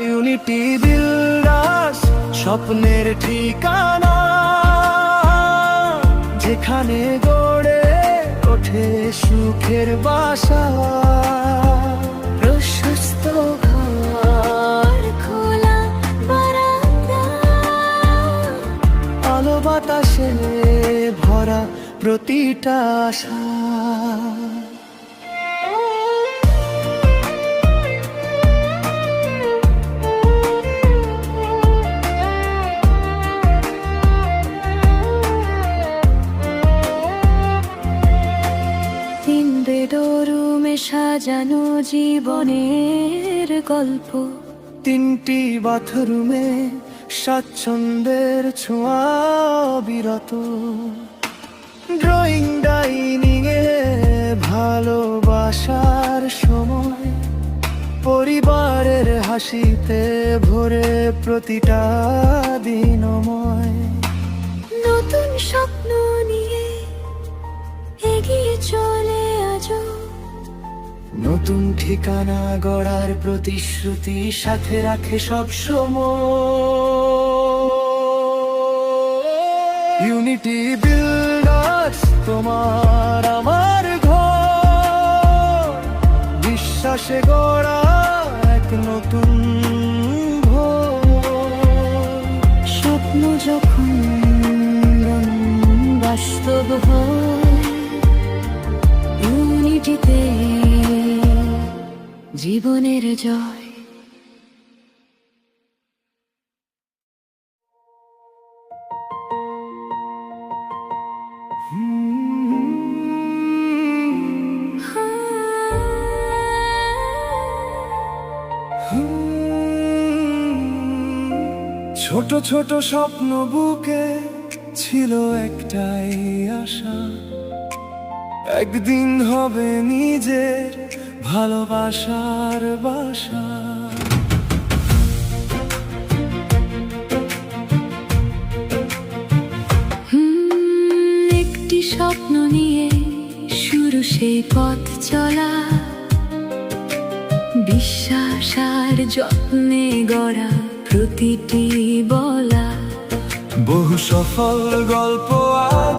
Unity builders স্বপ্নের ঠিকানা, যেখানে গড়ে ওঠে সুখের বাসা। প্রশস্ত ঘর, খোলা বারান্দা, আলো বাতাসে ভরা প্রতিটা আশা। তিন বেডরুমে সাজানো জীবনের গল্প, তিনটি বাথরুমে স্বাচ্ছন্দ্যের ছোঁয়া বিরত। ড্রয়িং ডাইনিং এ ভালোবাসার সময়, পরিবারের হাসিতে ভরে প্রতিটা দিনময়। নতুন স্বপ্ন নিয়ে এগিয়ে চলে আজও, নতুন ঠিকানা গড়ার প্রতিশ্রুতি সাথে রাখে সব সময়। ইউনিটি বিল্ডার্স তোমার আমার ঘর, বিশ্বাসে গড়া এক নতুন ভোর। স্বপ্ন যখন বাস্তব হয়, ইউনিটিতে জীবনের জয়। ছোট ছোট স্বপ্ন বুকে ছিল একটাই আশা, একদিন হবে নিজের ভালোবাসার বাসা। একটি স্বপ্ন নিয়ে শুরু সেই পথ চলা, বিশ্বাস আর যত্নে গড়া প্রতিটি বলা। বহু সফল গল্প আজ